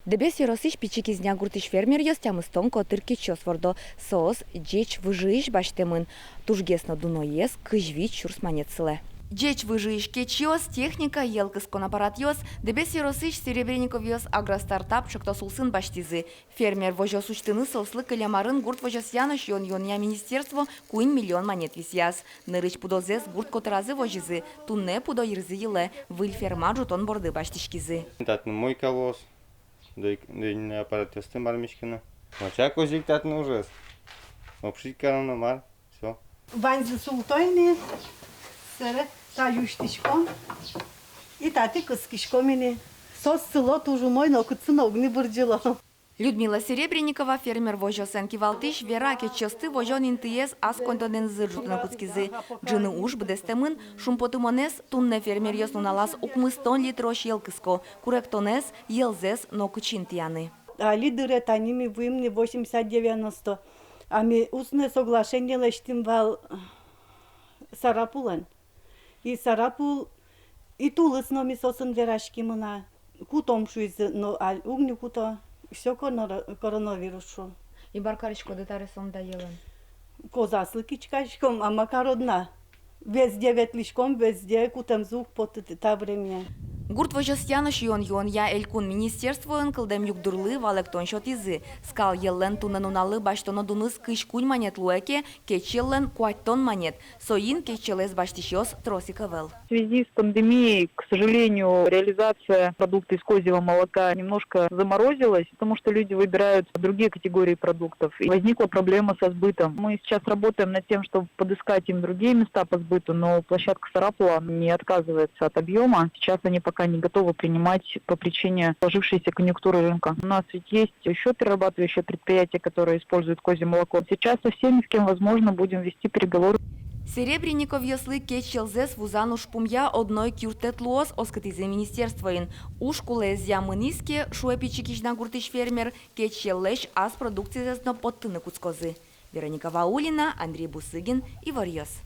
Дебес юросиш пичикизня гуртиш фермер ёстямыстон котырки чосвордо соос джеч выжииш баштемын. Тужгесно дуноес кыжвич чурсманецле. Джеч выжииш кечиос техника елкыс конапарат йос, дебес юросиш серебряников йос агростартап шоктосулсын баштизы. Фермер вожос учтыны сослы кылямарын гурт вожос яныш йон-йонья министерство куин миллион монет висяс. Нырыч пудозес гурт котыразы вожизы, тунне пудо ирзы еле, выль ферма жутон борды баштишкизы. Татны мой колос, да аппарат тесты мармишкина. Мачак озик татны ужас. Обшить карана мар, все. Ванзы султойны, сыры таюштишком, и тати кыскишкомини. Сос село тужу мой, но кыцын огни бурджило. Людмила Серебренникова, фермер вожосен кивалтыш, вера кечесты вожон интиез аскондонен зыржутны куцкизы. Джины уж бдестемын, шумпотымонес тунне фермер ёснуналас укмыстон литрош елкыско, куректонес елзес но кычинтияны. А лидеры таними вымни 80-90. А ми устное соглашение лештим вал Сарапулен. И Сарапул и тулыс но ми сосын верашки мына. Кутом шуйзы, но аль угни куто. Все коронавирус шел. И баркаричко детаресон да елен. Козаслы кичкачком, а макародна. Везде ветлишком, везде кутем звук по та время. Гурт вожос яныш йон-йон я элькун министерствоен кылдем югдурлы валектон шотизы. Скал еллен тунануналы баштоно дуныс кыш кунь монет луэке, кеч еллен куаттон монет. Соин кечелес баштишос тросиковел. В связи с пандемией, к сожалению, реализация продуктов из козьего молока немножко заморозилась, потому что люди выбирают другие категории продуктов. И возникла проблема со сбытом. Мы сейчас работаем над тем, чтобы подыскать им другие места по сбыту, но площадка Сарапула не отказывается от объема. Сейчас они пока не готовы принимать по причине сложившейся конъюнктуры рынка. У нас ведь есть еще перерабатывающие предприятия, которые используют козье молоко. Сейчас со всеми, с кем возможно, будем вести переговоры. Серебренников ёслы кечелзес вузану шпумья одной кюртет луос оскатизе министерствоин. Уж кулез ямыниске шуэпичикична гуртыш фермер кечеллеш аз продукции зесно подтыны куцкозы. Вероника Ваулина, Андрей Бусыгин и Варьёс.